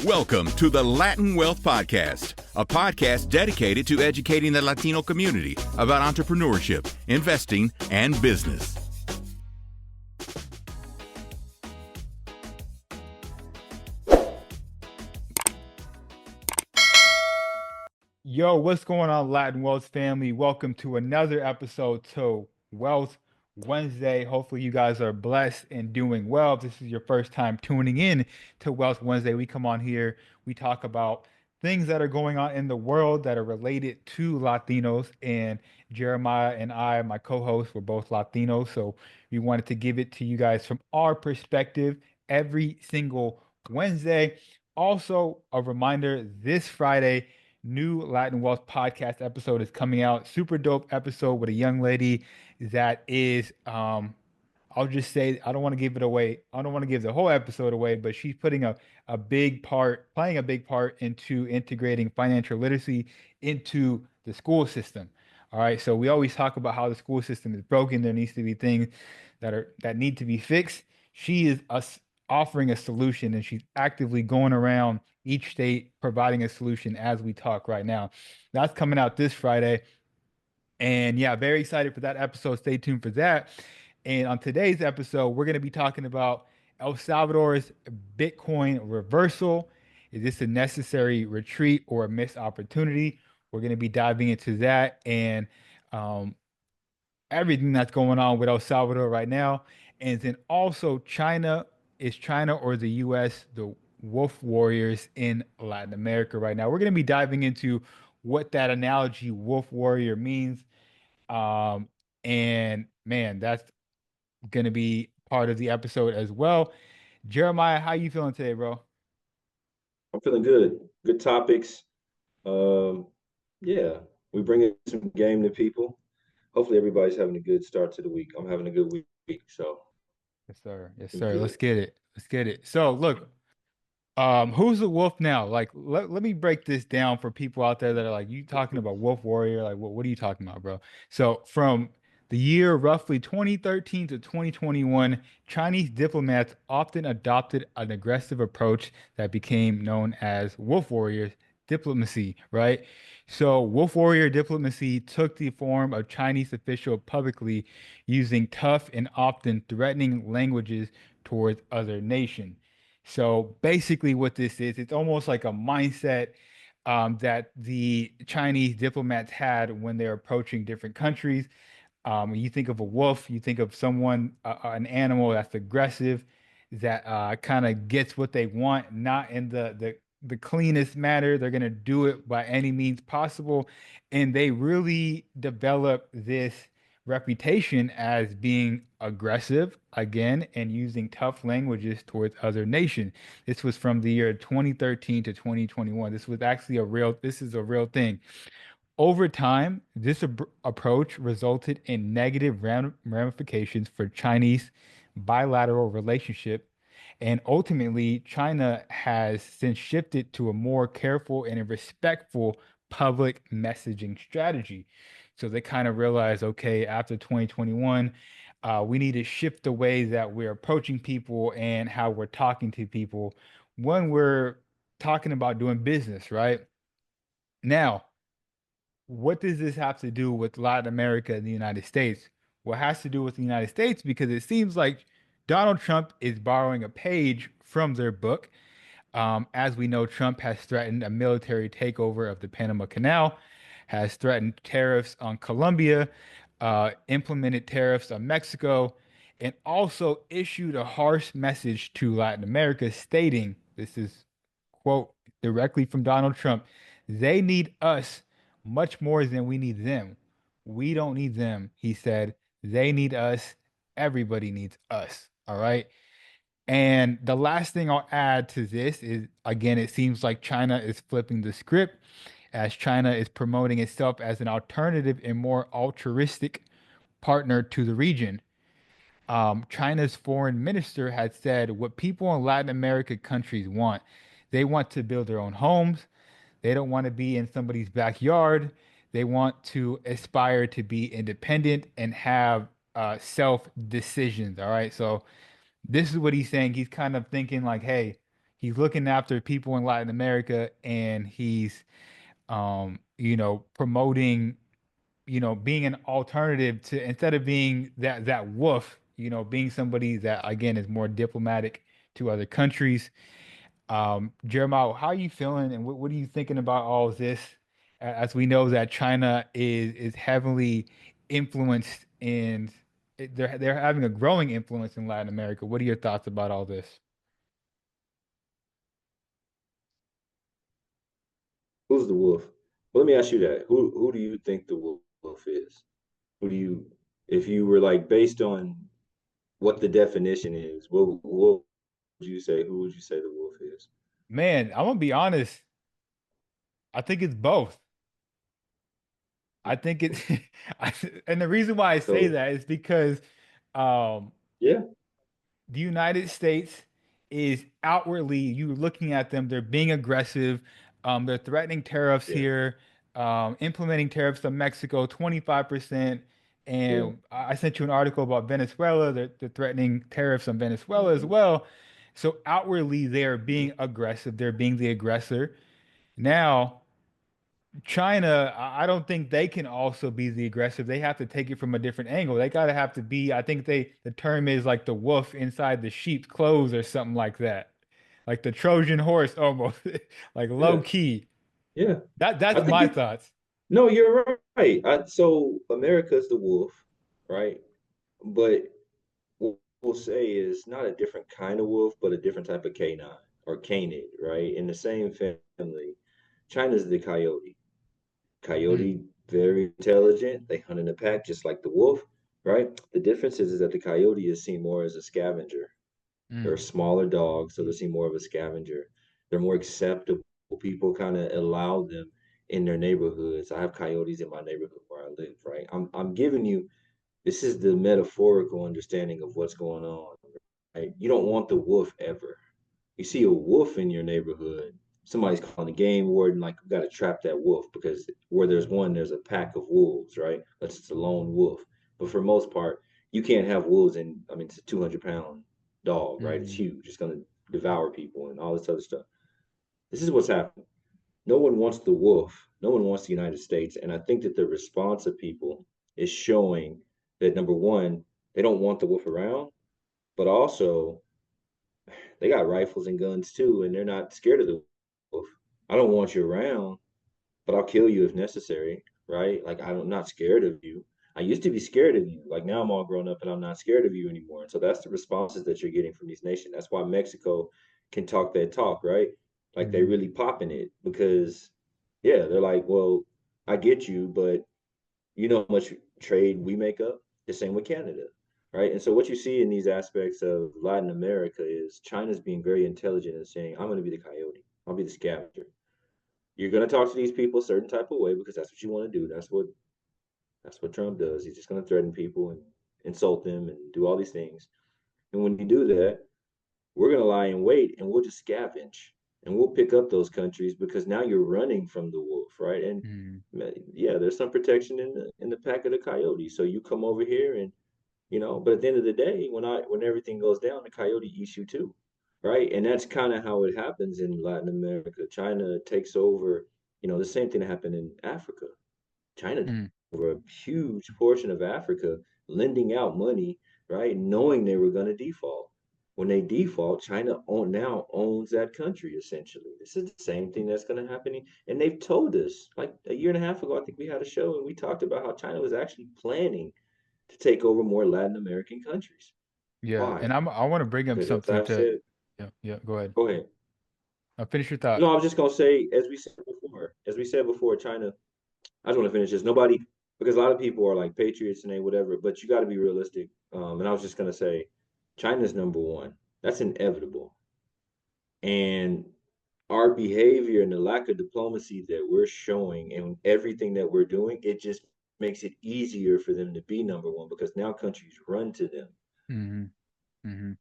Welcome to the Latin Wealth Podcast, a podcast dedicated to educating the Latino community about entrepreneurship, investing, and business. Yo, what's going on, Latin Wealth family? Welcome to another episode to Wealth Wednesday. Hopefully, you guys are blessed and doing well. If this is your first time tuning in to Wealth Wednesday, we come on here, we talk about things that are going on in the world that are related to Latinos. And Jeremiah and I, my co hosts, were both Latinos. So we wanted to give it to you guys from our perspective every single Wednesday. Also, a reminder this Friday, new Latin Wealth podcast episode is coming out. Super dope episode with a young lady that is I'll just say I don't want to give it away. I don't want to give the whole episode away, but she's putting a big part, playing a big part into integrating financial literacy into the school system. All right. So we always talk about how the school system is broken. There needs to be things that need to be fixed. She is offering a solution, and she's actively going around each state providing a solution as we talk right now. That's coming out this Friday. And yeah, very excited for that episode. Stay tuned for that. And on today's episode, we're going to be talking about El Salvador's Bitcoin reversal. Is this a necessary retreat or a missed opportunity? We're going to be diving into that and um, everything that's going on with El Salvador right now. And then also China, is China or the U.S. the wolf warriors in Latin America right now? We're going to be diving into what that analogy wolf warrior means. Um, and man, that's going to be part of the episode as well. Jeremiah, how you feeling today, bro? I'm feeling good. Good topics. Um, yeah, we bring in some game to people. Hopefully, everybody's having a good start to the week. I'm having a good week, so Yes, sir. Yes, it's sir. good. Let's get it. Let's get it. So look, who's the wolf now? Like, let me break this down for people out there that are like, you talking about wolf warrior? Like, what are you talking about, bro? So from the year roughly 2013 to 2021, Chinese diplomats often adopted an aggressive approach that became known as wolf warrior diplomacy, right? So wolf warrior diplomacy took the form of Chinese official publicly using tough and often threatening languages towards other nations. So basically, what this is, it's almost like a mindset that the Chinese diplomats had when they're approaching different countries. When you think of a wolf, you think of someone, an animal that's aggressive, that kind of gets what they want, not in the cleanest manner. They're gonna do it by any means possible, and they really develop this reputation as being aggressive again and using tough languages towards other nations. This was from the year 2013 to 2021. This is a real thing. Over time, this approach resulted in negative ramifications for Chinese bilateral relationship, and ultimately, China has since shifted to a more careful and a respectful public messaging strategy. So they kind of realized, okay, after 2021, we need to shift the way that we're approaching people and how we're talking to people when we're talking about doing business, right? Now, what does this have to do with Latin America and the United States? Well, it has to do with the United States because it seems like Donald Trump is borrowing a page from their book. As we know, Trump has threatened a military takeover of the Panama Canal, has threatened tariffs on Colombia, implemented tariffs on Mexico, and also issued a harsh message to Latin America stating, this is quote directly from Donald Trump, they need us much more than we need them. We don't need them, he said. They need us. Everybody needs us. All right. And the last thing I'll add to this is again, it seems like China is flipping the script as China is promoting itself as an alternative and more altruistic partner to the region. China's foreign minister had said what people in Latin America countries want. They want to build their own homes. They don't want to be in somebody's backyard. They want to aspire to be independent and have self decisions. All right. So this is what he's saying. He's kind of thinking like, hey, he's looking after people in Latin America, and he's promoting, being an alternative to, instead of being that wolf, being somebody that again is more diplomatic to other countries. Jeremiah, how are you feeling, and what are you thinking about all of this? As we know that China is heavily influenced, and they're having a growing influence in Latin America. What are your thoughts about all this? Who's the wolf? Well, let me ask you that. Who do you think the wolf is? Who do you, if you were like based on what the definition is, what would you say? Who would you say the wolf is? Man, I'm gonna be honest. I think it's both. I think it, and the reason why I say So that is because um, yeah, the United States is outwardly, you looking at them, they're being aggressive. They're threatening tariffs yeah, here, implementing tariffs on Mexico, 25%. yeah. And I sent you an article about Venezuela. They're threatening tariffs on Venezuela as Hmm. well. So outwardly, they're being aggressive. They're being the aggressor. Now, China, I don't think they can also be the aggressive. They have to take it from a different angle. They gotta have to be, I think the term is like the wolf inside the sheep's clothes or something like that. Like the Trojan horse almost, like low Yeah, key. yeah. I That's think my you. thoughts. No, you're right. So America's the wolf, right? But what we'll say is not a different kind of wolf, but a different type of canine or canid, right? In the same family. China's the coyote. Mm, Coyote, very intelligent. They hunt in a pack just like the wolf, right? The difference is that the coyote is seen more as a scavenger. They're a mm, smaller dog, so they're seen more of a scavenger. They're more acceptable. People kind of allow them in their neighborhoods. I have coyotes in my neighborhood where I live, right? I'm giving you, this is the metaphorical understanding of what's going on, right? You don't want the wolf ever. You see a wolf in your neighborhood, somebody's calling a game warden, like, we got to trap that wolf because where there's one, there's a pack of wolves, right? Unless it's a lone wolf. But for most part, you can't have wolves in, I mean, it's a 200-pound dog, right? It's mm, huge. It's going to devour people and all this other stuff. This is what's happening. No one wants the wolf. No one wants the United States. And I think that the response of people is showing that number one, they don't want the wolf around, but also they got rifles and guns too, and they're not scared of the wolf. I don't want you around, but I'll kill you if necessary, right? Like I'm not scared of you. I used to be scared of you. Like now I'm all grown up and I'm not scared of you anymore. And so that's the responses that you're getting from these nations. That's why Mexico can talk that talk, right? Like they mm, really popping it because yeah, they're like, well, I get you, but you know how much trade we make up? The same with Canada, right? And so what you see in these aspects of Latin America is China's being very intelligent and saying, I'm going to be the coyote. I'll be the scavenger. You're going to talk to these people a certain type of way because that's what you want to do. That's what Trump does. He's just going to threaten people and insult them and do all these things. And when you do that, we're going to lie in wait and we'll just scavenge and we'll pick up those countries because now you're running from the wolf, right? And mm, yeah, there's some protection in the pack of the coyote. So you come over here and but at the end of the day, when everything goes down, the coyote eats you too, right? And that's kind of how it happens in Latin America. China takes over, the same thing that happened in Africa. China took mm. over a huge portion of Africa, lending out money, right? Knowing they were going to default. When they default, China now owns that country essentially. This is the same thing that's going to happen. And they've told us, like a year and a half ago, I think we had a show and we talked about how China was actually planning to take over more Latin American countries. Yeah, Why? and I want to bring up Because as something I've to, said, yeah, yeah, go ahead. go ahead. Finish your thought. No, I was just gonna say, as we said before, China. I just want to finish this. Nobody, because a lot of people are like patriots and they whatever, but you got to be realistic. And I was just gonna say, China's number one. That's inevitable. And our behavior and the lack of diplomacy that we're showing and everything that we're doing, it just makes it easier for them to be number one because now countries run to them. Hmm, hmm.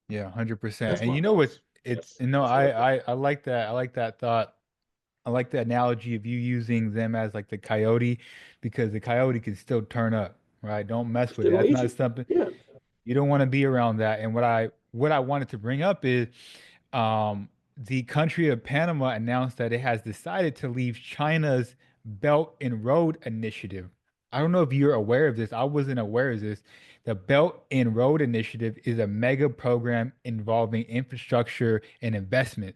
Yeah, 100%. That's And my you know what? thoughts. It's That's no, that's what I think. I like that. I like that thought. I like the analogy of you using them as like the coyote, because the coyote can still turn up, right? Don't mess with Still it. gonna That's eat not you. something Yeah. you don't want to be around that. And what I wanted to bring up is The country of Panama announced that it has decided to leave China's Belt and Road Initiative. I don't know if you're aware of this. I wasn't aware of this. The Belt and Road Initiative is a mega program involving infrastructure and investment.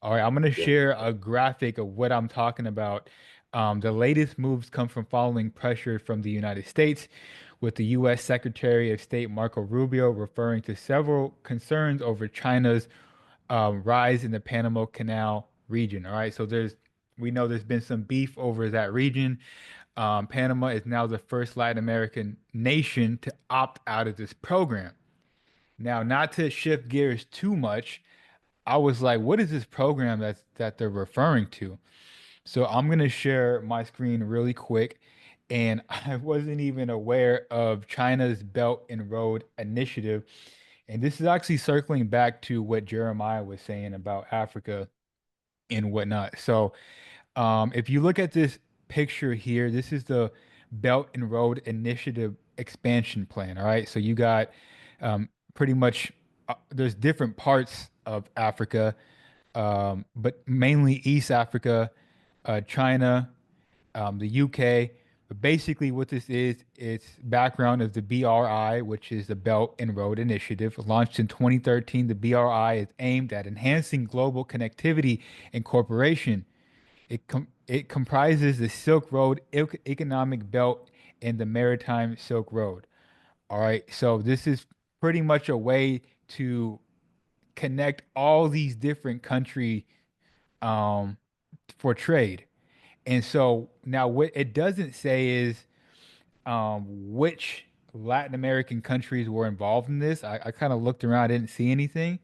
All right, I'm going to Yeah. share a graphic of what I'm talking about. The latest moves come from following pressure from the United States, with the U.S. Secretary of State Marco Rubio referring to several concerns over China's rise in the Panama Canal region. All right, so we know there's been some beef over that region. Panama is now the first Latin American nation to opt out of this program. Now, not to shift gears too much, I was like, what is this program that they're referring to? So I'm gonna share my screen really quick. And I wasn't even aware of China's Belt and Road Initiative. And this is actually circling back to what Jeremiah was saying about Africa and whatnot. So if you look at this picture here, this is the Belt and Road Initiative expansion plan. All right. So you got pretty much there's different parts of Africa, but mainly East Africa, China, the UK. But basically, what this is, its background is the BRI, which is the Belt and Road Initiative. Launched in 2013, the BRI is aimed at enhancing global connectivity and cooperation. It comprises the Silk Road Economic Belt and the Maritime Silk Road. All right, so this is pretty much a way to connect all these different countries um, for trade. And so now what it doesn't say is which Latin American countries were involved in this. I kind of looked around, I didn't see anything.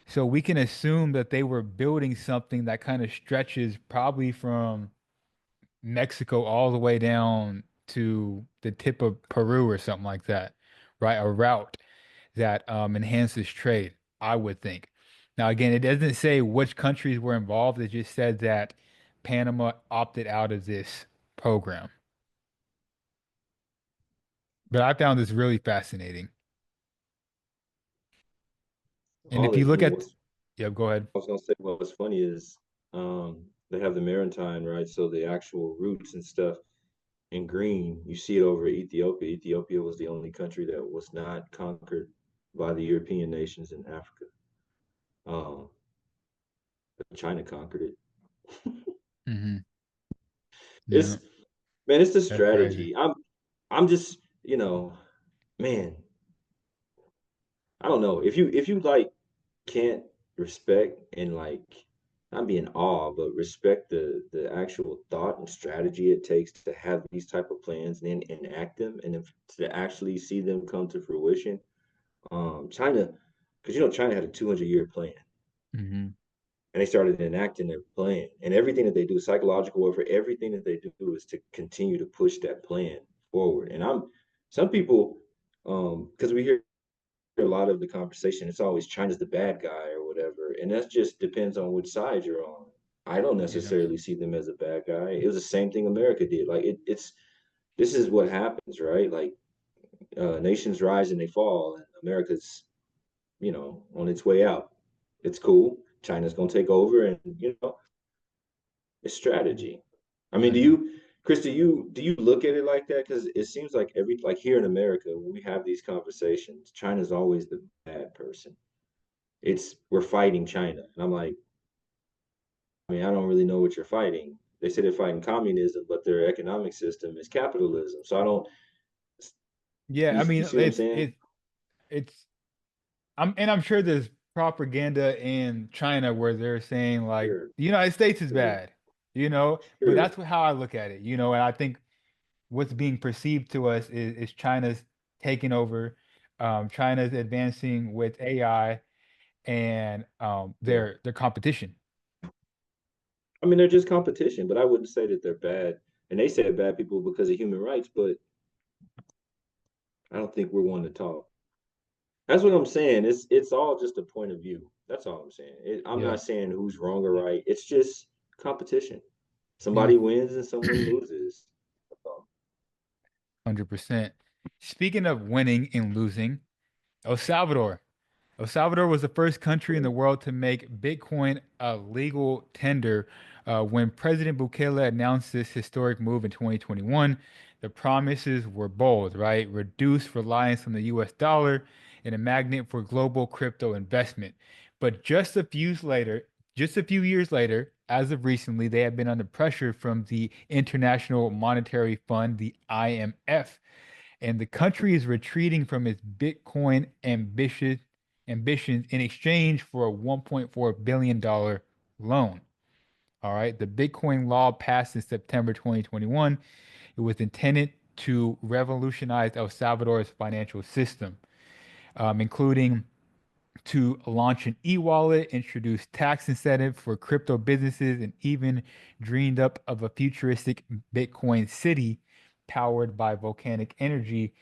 So we can assume that they were building something that kind of stretches probably from Mexico all the way down to the tip of Peru or something like that, right? A route that enhances trade, I would think. Now, again, it doesn't say which countries were involved. It just said that Panama opted out of this program. But I found this really fascinating. And All if you this, look but at, what's yeah, go ahead. I was gonna say what's funny is they have the maritime, right? So the actual routes and stuff in green, you see it over Ethiopia. Ethiopia was the only country that was not conquered by the European nations in Africa. Um, but China conquered it. Hmm. Yeah, It's man, it's the that's crazy. strategy. I'm just, man, I don't know. If you like can't respect and like not be in awe, but respect the actual thought and strategy it takes to have these type of plans and then enact them and then to actually see them come to fruition. China, because China had a 200-year plan Hmm. and they started enacting their plan and everything that they do, psychological warfare, everything that they do is to continue to push that plan forward. And some people, because we hear a lot of the conversation, it's always China's the bad guy or whatever, and that just depends on which side you're on. I don't Yeah. necessarily see them as a bad guy. It was the same thing America did. Like it's this is what happens, right? Like nations rise and they fall, and America's on its way out. It's cool. China's gonna take over, and it's strategy. I mean, Hmm. Chris, do you look at it like that? Because it seems like like here in America, when we have these conversations, China's always the bad person. We're fighting China. And I'm like, I mean, I don't really know what you're fighting. They say they're fighting communism, but their economic system is capitalism. So I don't Yeah, I you mean, see what I'm saying? it's I'm sure there's propaganda in China where they're saying like Sure, the United States is sure, bad, you know, but sure. that's how I look at it, and I think what's being perceived to us is China's taking over, China's advancing with AI and Yeah. their competition. I mean, they're just competition, but I wouldn't say that they're bad. And they say they're bad people because of human rights, but I don't think we're one to talk. That's what I'm saying. It's all just a point of view. That's all I'm saying. I'm Yeah, not saying who's wrong or right. It's just competition. yeah, Somebody wins and someone loses. 100%. Speaking of winning and losing, El Salvador. El Salvador was the first country in the world to make Bitcoin a legal tender. When President Bukele announced this historic move in 2021, the promises were bold, right? Reduce reliance on the US dollar and a magnet for global crypto investment. But just a few years later, as of recently, they have been under pressure from the International Monetary Fund, the IMF, and the country is retreating from its Bitcoin ambitions in exchange for a $1.4 billion loan. All right. The Bitcoin law passed in September 2021. It was intended to revolutionize El Salvador's financial system, including to launch an e-wallet, introduce tax incentive for crypto businesses, and even dreamed up of a futuristic Bitcoin city powered by volcanic energy,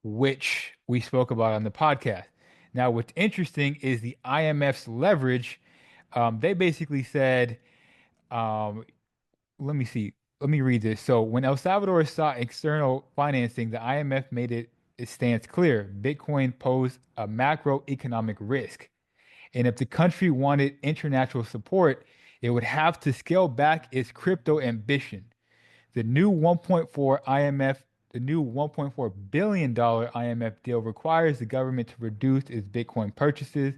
which we spoke about on the podcast. Now, what's interesting is the IMF's leverage. They basically said, um, let me see, let me read this. So, when El Salvador sought external financing, the IMF made its stance clear. Bitcoin posed a macroeconomic risk. And if the country wanted international support, it would have to scale back its crypto ambition. The new 1.4 IMF, the new $1.4 billion IMF deal requires the government to reduce its Bitcoin purchases,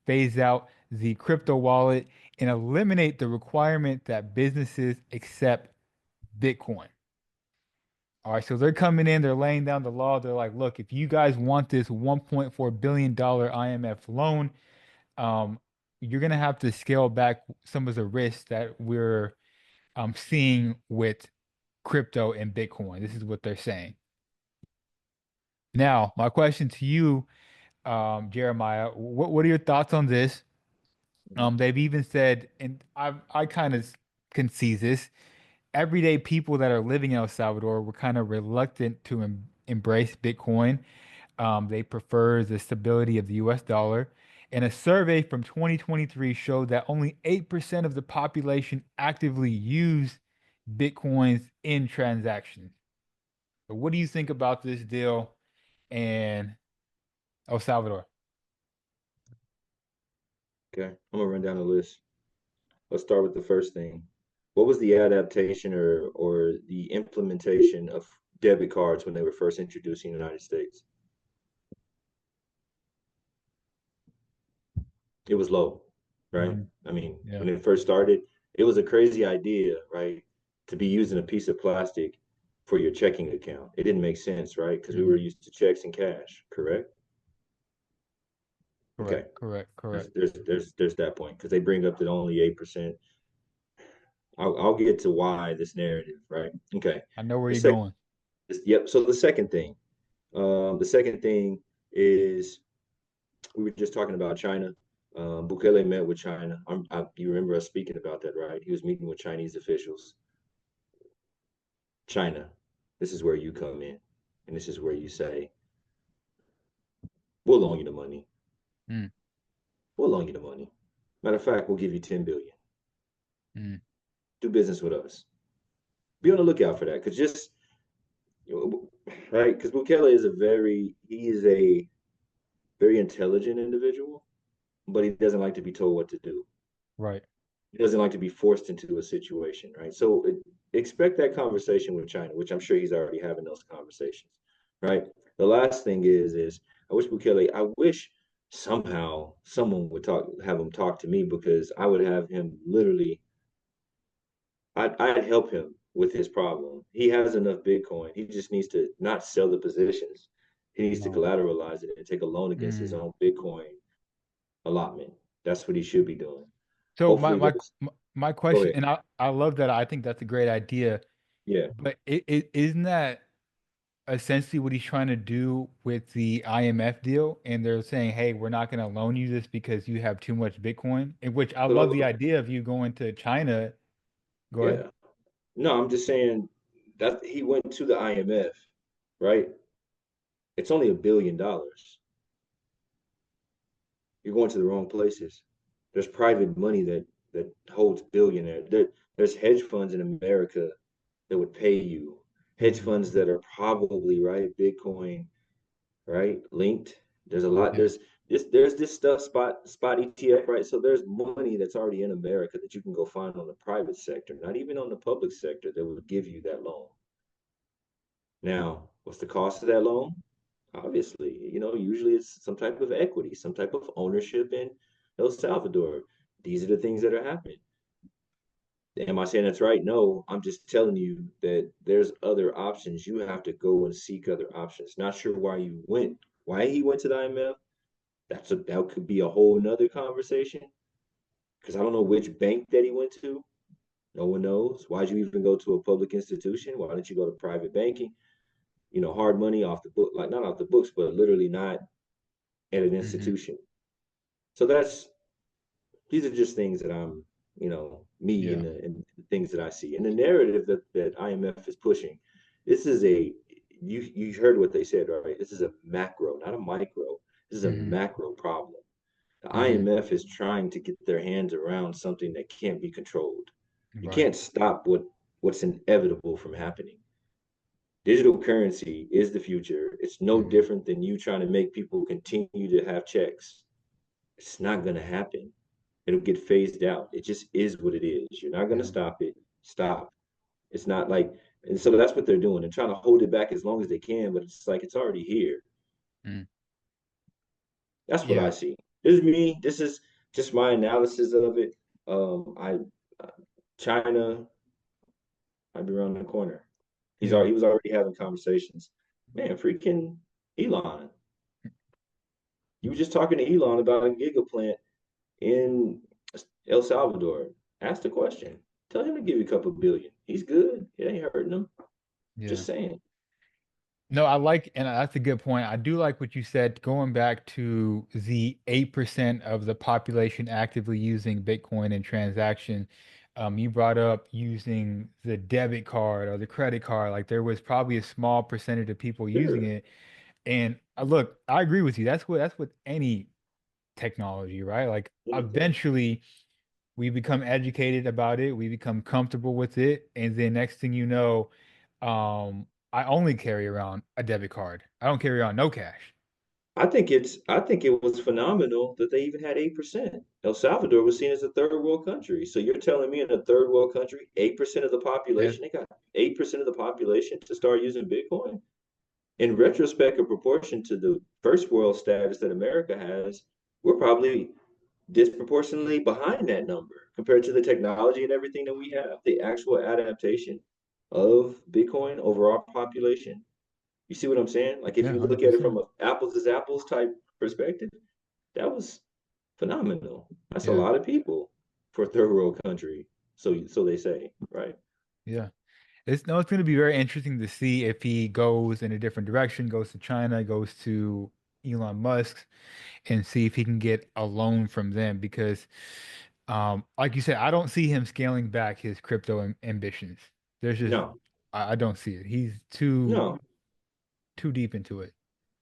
phase out the crypto wallet, and eliminate the requirement that businesses accept Bitcoin. All right, so they're coming in, they're laying down the law. They're like, look, if you guys want this $1.4 billion IMF loan, um, you're gonna have to scale back some of the risks that we're seeing with crypto and Bitcoin. This is what they're saying. Now, my question to you, Jeremiah, what are your thoughts on this? They've even said, and I kind of can see this, everyday people that are living in El Salvador were kind of reluctant to embrace Bitcoin. They prefer the stability of the US dollar. And a survey from 2023 showed that only 8% of the population actively use Bitcoins in transactions. So what do you think about this deal and El Salvador? Okay, I'm gonna run down the list. Let's start with the first thing. What was the adaptation or the implementation of debit cards when they were first introduced in the United States? It was low, right? Mhm. I mean, Yeah. when it first started, it was a crazy idea, right? To be using a piece of plastic for your checking account. It didn't make sense, right? Because we were Mhm. used to checks and cash, correct? Okay. Correct, correct, correct. There's that point because they bring up that only 8%. I'll get to why this narrative, right? Okay. I know where The you're second, going. yep. So the second thing is we were just talking about China. Bukele met with China. You remember us speaking about that, right? He was meeting with Chinese officials. China, this is where you come in, and this is where you say, "We'll loan you the money. Mm, We'll loan you the money. Matter of fact, we'll give you 10 billion. mm, Do business with us. Be on the lookout for that, because just right, because Bukele is he is a very intelligent individual, but he doesn't like to be told what to do. right. He doesn't like to be forced into a situation, right? So expect that conversation with China, which I'm sure he's already having those conversations, right? The last thing is I wish somehow someone would have him talk to me because I would have him literally, I'd help him with his problem. He has enough Bitcoin. He just needs to not sell the positions. He needs to No. collateralize it and take a loan against his Mm. own Bitcoin allotment. That's what he should be doing. So Hopefully those, my go question, ahead. and I love that. I think that's a great idea. Yeah. But isn't that essentially what he's trying to do with the IMF deal? And they're saying, hey, we're not going to loan you this because you have too much Bitcoin. In which I love the So idea of you going to China. Go ahead. yeah. No, I'm just saying that he went to the IMF, right? It's only $1 billion. You're going to the wrong places. There's private money that holds billionaires. There's hedge funds in America that would pay you. Hedge Mhm. funds that are probably right, Bitcoin, right, linked. There's a lot. Yeah. there's this stuff spot ETF, right? So there's money that's already in America that you can go find on the private sector, not even on the public sector that would give you that loan. Now, what's the cost of that loan? Obviously, usually it's some type of equity, some type of ownership in El Salvador. These are the things that are happening. Am I saying that's right? No, I'm just telling you that there's other options. You have to go and seek other options. Not sure why he went to the IMF. That could be a whole nother conversation because I don't know which bank that he went to. No one knows. Why'd you even go to a public institution? Why didn't you go to private banking? Hard money off the book, like not off the books, but literally not at an Hmm. institution. So these are just things that me Yeah. and the things that I see. And the narrative that IMF is pushing, this is you heard what they said, right? This is a macro, not a micro. This is a Hmm. macro problem. The Hmm. IMF is trying to get their hands around something that can't be controlled. You Right. can't stop what's inevitable from happening. Digital currency is the future. It's no Hmm. different than you trying to make people continue to have checks. It's not going to happen. It'll get phased out. It just is what it is. You're not going to Yeah. stop it. Stop. It's not like, and so that's what they're doing. They're trying to hold it back as long as they can, but it's like it's already here. Mm. That's what I Yeah. see. This is me. This is just my analysis of it. I China might be around the corner. Yeah. He was already having conversations. Man, freaking Elon. You were just talking to Elon about a giga plant in El Salvador. Ask the question. Tell him to give you a couple billion. He's good. It ain't hurting him. Yeah. Just saying. No, I like, and that's a good point. I do like what you said, going back to the 8% of the population actively using Bitcoin in transaction. You brought up using the debit card or the credit card. Like there was probably a small percentage of people using Sure. it. And look, I agree with you. That's with any technology, right? Like Anything. eventually we become educated about it, we become comfortable with it, and then next thing you know, I only carry around a debit card. I don't carry around no cash. I think it was phenomenal that they even had 8%. El Salvador was seen as a third world country. So you're telling me in a third world country, 8% of the That, population, they got 8% of the population to start using Bitcoin? In retrospect, in proportion to the first world status that America has, we're probably disproportionately behind that number compared to the technology and everything that we have, the actual adaptation of Bitcoin over our population. You see what I'm saying? Like if yeah, you look at it from 100%. a apples to apples type perspective, that was phenomenal. That's a Yeah, lot of people for a third world country. So they say, right? yeah. It's going to be very interesting to see if he goes in a different direction, goes to China, goes to Elon Musk, and see if he can get a loan from them because like you said, I don't see him scaling back his crypto ambitions. There's just No, I don't see it. He's too deep into it.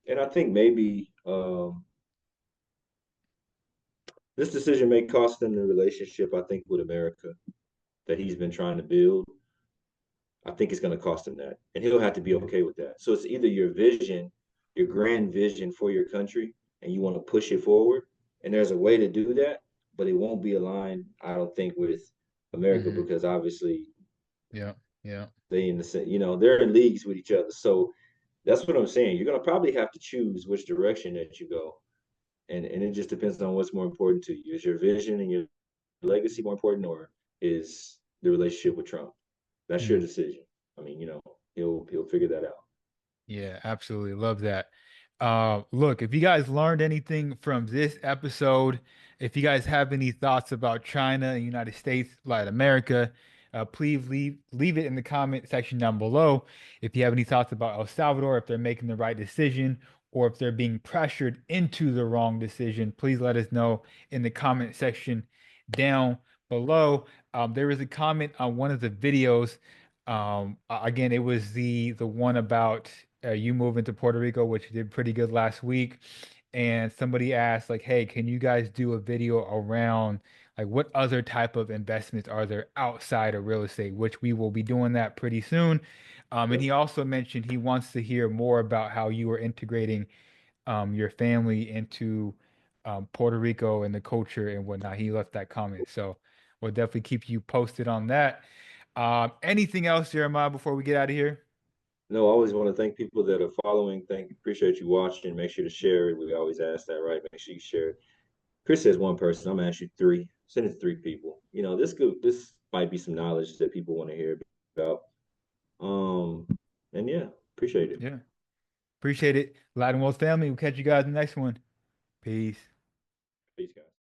and I think maybe this decision may cost them the relationship, I think, with America that he's been trying to build. I think it's going to cost him that. And he'll have to be Yeah. okay with that. So it's either your vision, your grand vision for your country, and you want to push it forward. And there's a way to do that, but it won't be aligned, I don't think, with America Hmm. because obviously Yeah. Yeah. they in the they're in leagues with each other. So that's what I'm saying. You're gonna probably have to choose which direction that you go. And it just depends on what's more important to you. Is your vision and your legacy more important or is the relationship with Trump? That's your Mm. decision. I mean, he'll figure that out. Yeah, absolutely. Love that. Look, if you guys learned anything from this episode, if you guys have any thoughts about China and United States, Latin America, please leave it in the comment section down below. If you have any thoughts about El Salvador, if they're making the right decision, or if they're being pressured into the wrong decision, please let us know in the comment section down below. There was a comment on one of the videos. Again, it was the one about you moving to Puerto Rico, which did pretty good last week. And somebody asked, like, hey, can you guys do a video around like what other type of investments are there outside of real estate, which we will be doing that pretty soon. And Yep. he also mentioned he wants to hear more about how you are integrating your family into Puerto Rico and the culture and whatnot. He left that comment. So we'll definitely keep you posted on that. Anything else, Jeremiah, before we get out of here? No, I always want to thank people that are following. Appreciate you watching. Make sure to share it. We always ask that, right? Make sure you share it. Chris says one person. I'm gonna ask you three. Send it to three people. This might be some knowledge that people want to hear about. And yeah, appreciate it. Yeah. Appreciate it. Latin World family. We'll catch you guys in the next one. Peace.